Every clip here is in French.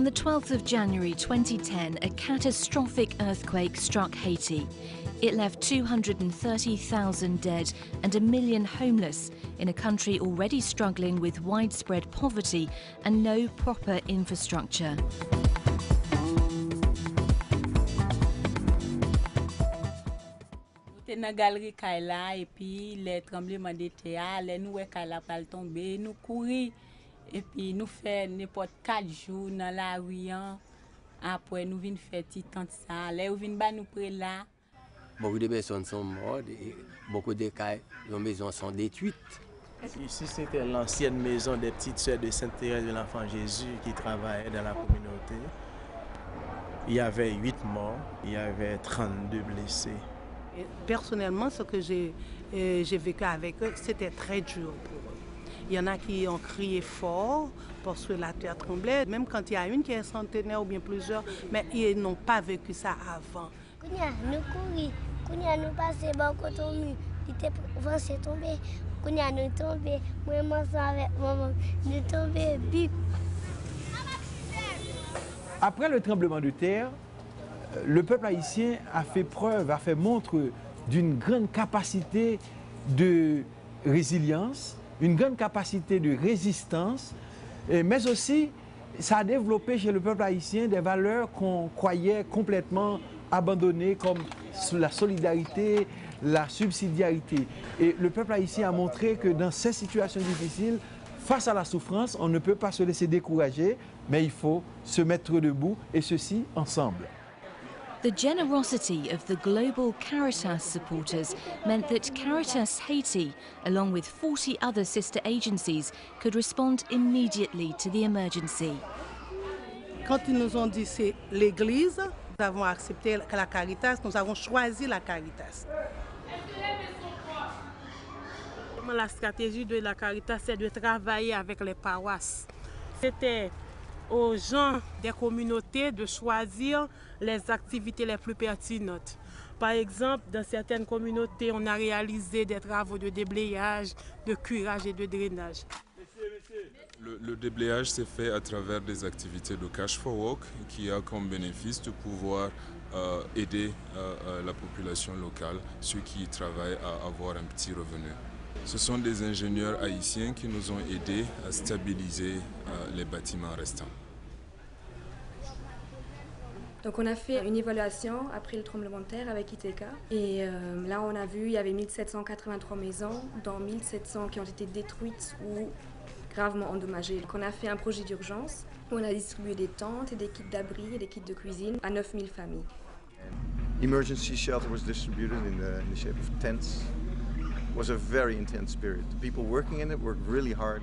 On the 12th of January 2010, a catastrophic earthquake struck Haiti. It left 230,000 dead and 1 million homeless in a country already struggling with widespread poverty and no proper infrastructure. Dans la galerie Kaila et puis les tremblements de terre, les nous Kaila pas tomber, nous courir et puis nous faire n'importe 4 jours dans la rue. Après nous venons faire petit temps ça, les nous venons ba nous près là. Beaucoup de personnes sont mortes et beaucoup de maisons sont détruites. Ici, c'était l'ancienne maison des petites sœurs de Sainte-Thérèse de l'Enfant Jésus qui travaillaient dans la communauté. Il y avait 8 morts, il y avait 32 blessés. Personnellement, ce que j'ai vécu avec eux, c'était très dur pour eux. Il y en a qui ont crié fort parce que la terre tremblait, même quand il y a une qui est centenaire ou bien plusieurs, mais ils n'ont pas vécu ça avant. Nous courions, nous passions beaucoup de mur, il était avancé tomber, nous tombé, moi avec maman, nous tombé, bip. Après le tremblement de terre, le peuple haïtien a fait montre d'une grande capacité de résilience, une grande capacité de résistance, mais aussi ça a développé chez le peuple haïtien des valeurs qu'on croyait complètement abandonnées comme la solidarité, la subsidiarité. Et le peuple haïtien a montré que dans ces situations difficiles, face à la souffrance, on ne peut pas se laisser décourager, mais il faut se mettre debout et ceci ensemble. The generosity of the global Caritas supporters meant that Caritas Haiti, along with 40 other sister agencies, could respond immediately to the emergency. Quand ils nous ont dit c'est l'Église, nous avons accepté la Caritas, nous avons choisi la Caritas. La stratégie de la Caritas, c'est de travailler avec les paroisses. C'était aux gens des communautés de choisir les activités les plus pertinentes. Par exemple, dans certaines communautés, on a réalisé des travaux de déblayage, de curage et de drainage. Le déblayage s'est fait à travers des activités de Cash for Work qui a comme bénéfice de pouvoir aider la population locale, ceux qui travaillent à avoir un petit revenu. Ce sont des ingénieurs haïtiens qui nous ont aidés à stabiliser les bâtiments restants. Donc on a fait une évaluation après le tremblement de terre avec ITECA et là on a vu il y avait 1783 maisons, dont 1700 qui ont été détruites ou gravement endommagées. Donc on a fait un projet d'urgence où on a distribué des tentes et des kits d'abri et des kits de cuisine à 9000 familles. Emergency shelter was distributed in the shape of tents. It was a very intense period. The people working in it worked really hard.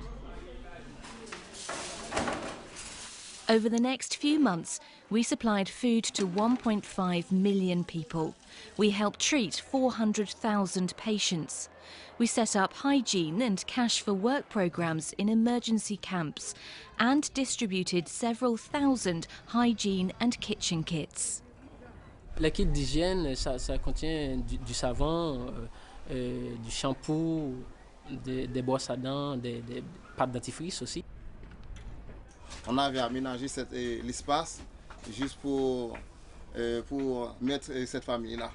Over the next few months, we supplied food to 1.5 million people. We helped treat 400,000 patients. We set up hygiene and cash for work programs in emergency camps and distributed several thousand hygiene and kitchen kits. Les kits d'hygiène, ça contient du savon, du shampoo, des brosses à dents, des pâtes dentifrice aussi. On avait aménagé l'espace juste pour mettre cette famille-là,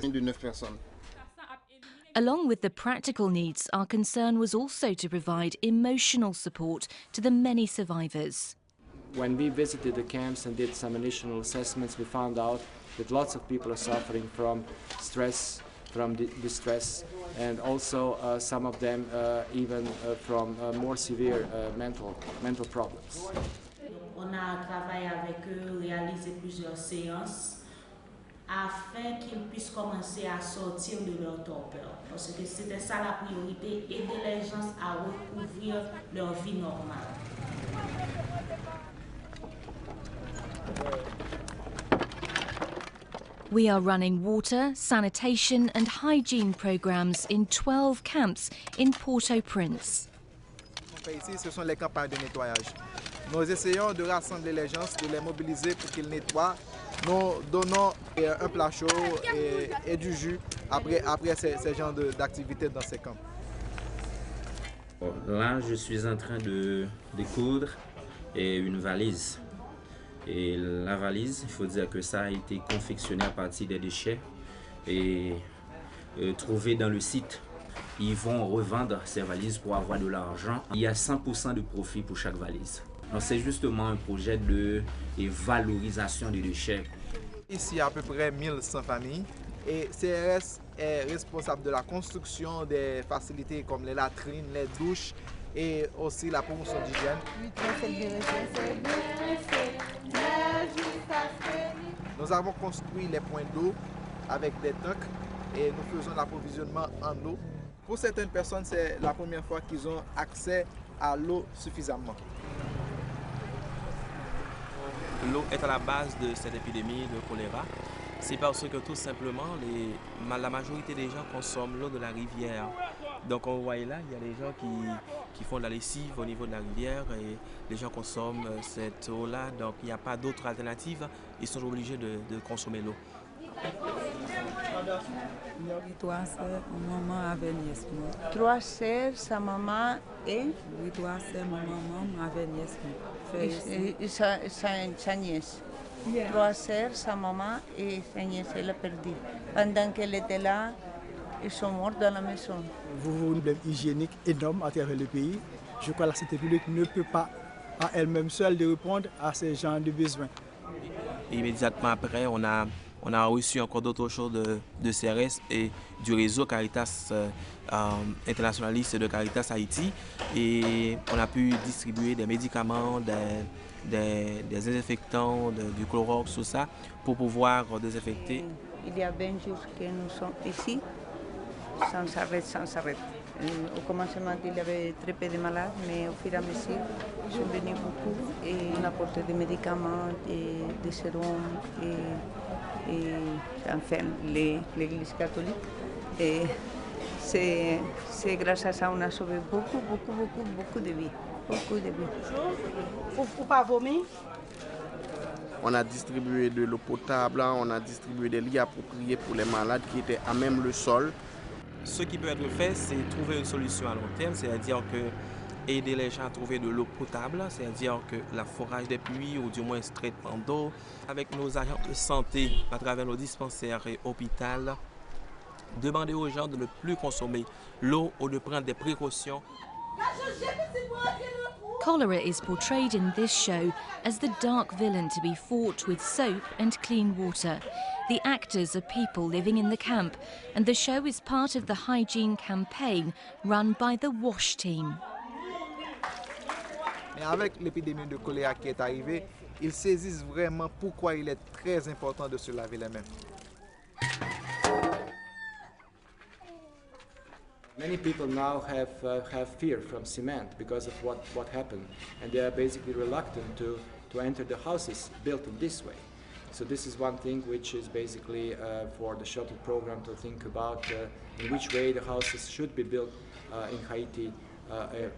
de 9 personnes. Along with the practical needs, our concern was also to provide emotional support to the many survivors. When we visited the camps and did some initial assessments, we found out that lots of people are suffering from stress, from distress, and also some of them even from more severe mental problems. On a travaillé avec eux, réalisé plusieurs séances afin qu'ils puissent commencer à sortir de leur torpeur. Parce que c'était ça la priorité, aider les gens à recouvrir leur vie normale. We are running water, sanitation and hygiene programs in 12 camps in Port-au-Prince. Ici, ce sont les campagnes de nettoyage. Nous essayons de rassembler les gens, de les mobiliser pour qu'ils nettoient. Nous donnons un plat chaud et du jus après ces genres d'activités dans ces camps. Là, je suis en train de découdre une valise. Et la valise, il faut dire que ça a été confectionné à partir des déchets et trouvés dans le site. Ils vont revendre ces valises pour avoir de l'argent. Il y a 100% de profit pour chaque valise. Donc c'est justement un projet de valorisation des déchets. Ici, il y a à peu près 1100 familles et CRS est responsable de la construction des facilités comme les latrines, les douches et aussi la promotion d'hygiène. Nous avons construit les points d'eau avec des tanks et nous faisons l'approvisionnement en eau. Pour certaines personnes, c'est la première fois qu'ils ont accès à l'eau suffisamment. L'eau est à la base de cette épidémie de choléra. C'est parce que tout simplement, la majorité des gens consomment l'eau de la rivière. Donc on voit là, il y a des gens qui font de la lessive au niveau de la rivière et les gens consomment cette eau-là. Donc il n'y a pas d'autre alternative. Ils sont obligés de consommer l'eau. Trois sœurs, maman avait nièce. Trois sœurs, sa maman et? Oui, trois sœurs, maman avait nièce. Et sa nièce. Yeah. Trois sœurs, sa maman et sa nièce, elle a perdu. Pendant qu'elle était là, ils sont morts dans la maison. Vous voyez un problème hygiénique énorme à travers le pays. Je crois que la santé publique ne peut pas à elle-même seule de répondre à ces genres de besoins. Et immédiatement après, on a reçu encore d'autres choses de CRS et du réseau Caritas internationaliste de Caritas Haïti. Et on a pu distribuer des médicaments, des désinfectants, du Clorox, tout ça, pour pouvoir désinfecter. Il y a 20 jours que nous sommes ici, sans arrêt. Au commencement, il y avait très peu de malades, mais au fur et à mesure, ils sont venus beaucoup et on a apporté des médicaments, des sérums et enfin l'Église catholique. Et c'est grâce à ça qu'on a sauvé beaucoup de vies. Beaucoup de vies. Faut pas vomir. On a distribué de l'eau potable, on a distribué des lits appropriés pour les malades qui étaient à même le sol. Ce qui peut être fait, c'est trouver une solution à long terme, c'est-à-dire que aider les gens à trouver de l'eau potable, c'est-à-dire que la forage des pluies ou du moins ce traitement d'eau, avec nos agents de santé à travers nos dispensaires et hôpitaux, demander aux gens de ne plus consommer l'eau ou de prendre des précautions. Cholera is portrayed in this show as the dark villain to be fought with soap and clean water. The actors are people living in the camp, and the show is part of the hygiene campaign run by the WASH team. Mais avec l'épidémie de choléra qui est arrivée, ils saisissent vraiment pourquoi il est très important de se laver les mains. Many people now have fear from cement because of what happened, and they are basically reluctant to enter the houses built in this way. So this is one thing which is basically for the shuttle program to think about in which way the houses should be built in Haiti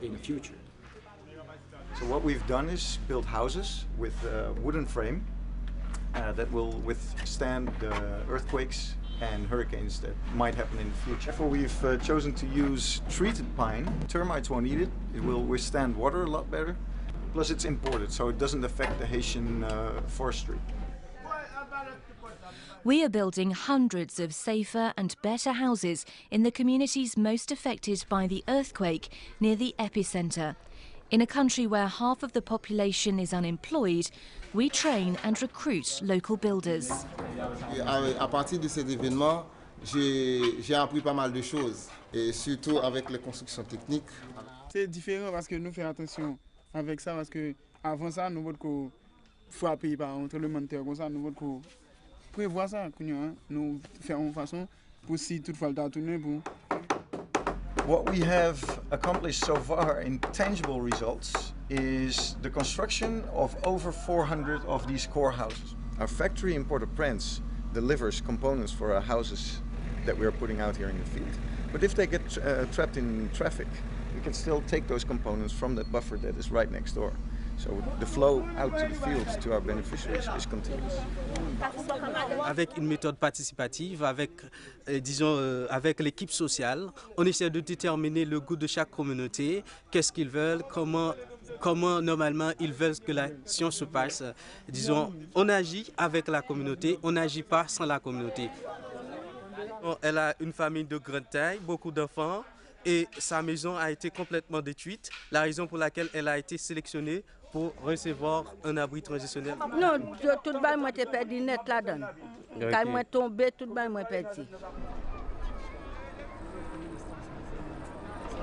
in the future. So what we've done is build houses with a wooden frame that will withstand earthquakes and hurricanes that might happen in the future. Therefore, we've chosen to use treated pine. Termites won't eat it. It will withstand water a lot better. Plus, it's imported, so it doesn't affect the Haitian forestry. We are building hundreds of safer and better houses in the communities most affected by the earthquake near the epicenter. In a country where half of the population is unemployed, we train and recruit local builders. À partir de cet événement, j'ai appris pas mal de choses, et surtout avec les constructions techniques. C'est différent parce que nous faisons attention avec ça, parce que avant ça, nous voulons frapper par un tremblement de terre, comme ça, nous voulons prévoir ça, nous faisons façon pour si toutefois le temps tourner pour. What we have accomplished so far in tangible results is the construction of over 400 of these core houses. Our factory in Port-au-Prince delivers components for our houses that we are putting out here in the field. But if they get trapped in traffic, we can still take those components from that buffer that is right next door. So the flow out to the fields to our beneficiaries is continuous. Avec une méthode participative, avec l'équipe sociale, on essaie de déterminer le goût de chaque communauté, qu'est-ce qu'ils veulent, comment comment normalement ils veulent que l'action se passe. Disons, on agit avec la communauté, on n'agit pas sans la communauté. Elle a une famille de grande taille, beaucoup d'enfants, et sa maison a été complètement détruite. La raison pour laquelle elle a été sélectionnée pour recevoir un abri transitionnel. Non, tout le monde a perdu net là-dedans. Quand moi tombé, tout le monde a perdu.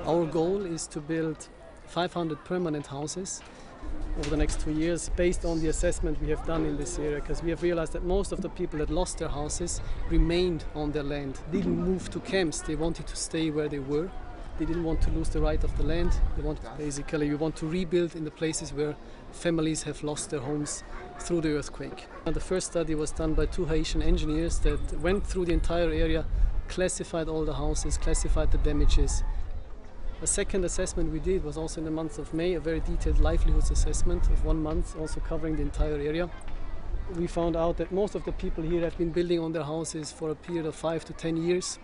Our goal is to build 500 permanent houses over the next 2 years based on the assessment we have done in this area, because we have realized that most of the people that lost their houses remained on their land, didn't move to camps, they wanted to stay where they were. They didn't want to lose the right of the land. They wanted basically, we want to rebuild in the places where families have lost their homes through the earthquake. And the first study was done by 2 Haitian engineers that went through the entire area, classified all the houses, classified the damages. A second assessment we did was also in the month of May, a very detailed livelihoods assessment of 1 month, also covering the entire area. We found out that most of the people here have been building on their houses for a period of 5 to 10 years.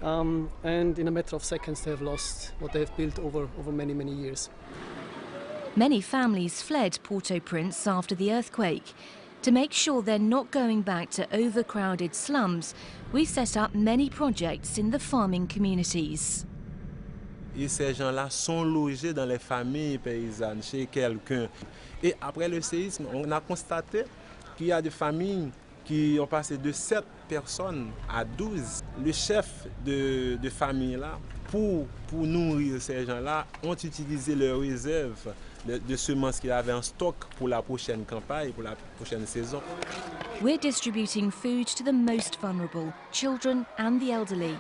And in a matter of seconds they have lost what they have built over many years. Many families fled Port-au-Prince after the earthquake. To make sure they're not going back to overcrowded slums, we set up many projects in the farming communities. Et ces gens-là sont logés dans les familles paysannes, chez quelqu'un. Et après le séisme, on a constaté qu'il y a des familles qui ont passé de 7 personnes à 12. Le chef de famille-là, pour nourrir ces gens-là, ont utilisé leurs réserves de semences qu'ils avaient en stock pour la prochaine campagne, pour la prochaine saison. We're distributing food to the most vulnerable, children and the elderly.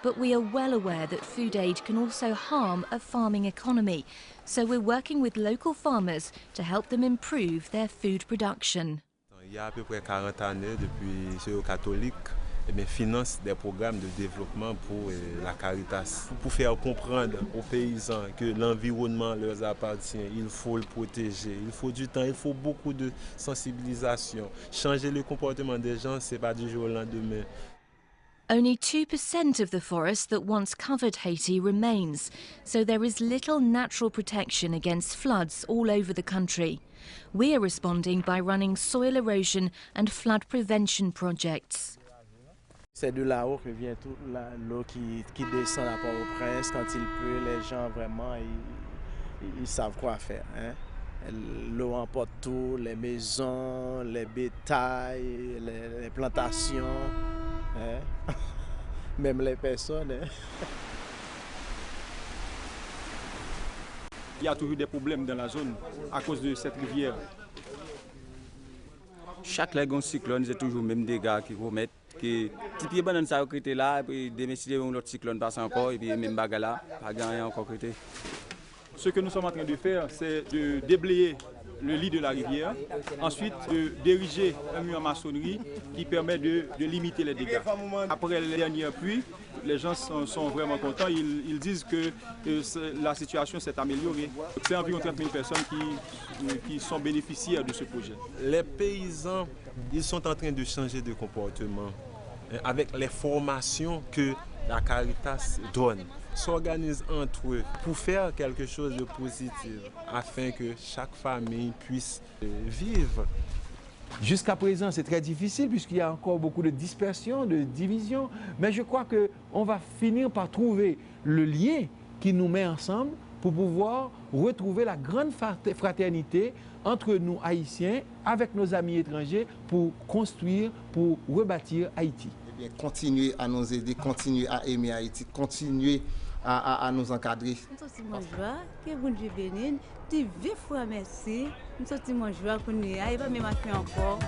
But we are well aware that food aid can also harm a farming economy, so we're working with local farmers to help them improve their food production. Il y a à peu près 40 années, depuis que catholique, finance des programmes de développement pour la Caritas, pour faire comprendre aux paysans que l'environnement leur appartient, il faut le protéger, il faut du temps, il faut beaucoup de sensibilisation. Changer le comportement des gens, ce n'est pas du jour au lendemain. Only 2% of the forest that once covered Haiti remains, so there is little natural protection against floods all over the country. We are responding by running soil erosion and flood prevention projects. C'est de là-haut que vient toute l'eau qui descend à Port-au-Prince. Quand il pleut, les gens vraiment, ils savent quoi faire. Hein? L'eau emporte tout, les maisons, les bétails, les plantations. Hein? Même les personnes. Hein? Il y a toujours des problèmes dans la zone à cause de cette rivière. Chaque lagon cyclone, c'est toujours le même dégâts qui remettent. Petit pied banane ça a là, et puis demain si l'autre cyclone passe encore, et puis même bagarre là, pas gagné encore créé. Ce que nous sommes en train de faire, c'est de déblayer le lit de la rivière, ensuite de diriger un mur en maçonnerie qui permet de limiter les dégâts. Après les dernières pluies, les gens sont vraiment contents, ils disent que la situation s'est améliorée. C'est environ 30 000 personnes qui sont bénéficiaires de ce projet. Les paysans, ils sont en train de changer de comportement avec les formations que la Caritas donne. S'organisent entre eux pour faire quelque chose de positif afin que chaque famille puisse vivre. Jusqu'à présent, c'est très difficile puisqu'il y a encore beaucoup de dispersion, de division. Mais je crois qu'on va finir par trouver le lien qui nous met ensemble pour pouvoir retrouver la grande fraternité entre nous Haïtiens avec nos amis étrangers pour construire, pour rebâtir Haïti. Eh bien, continuer à nous aider, continuer à aimer Haïti, continuer à nous encadrer. Nous sommes en joie, que vous nous bénisse, tu veux fois merci, nous sommes en joie pour nous, il va même faire encore.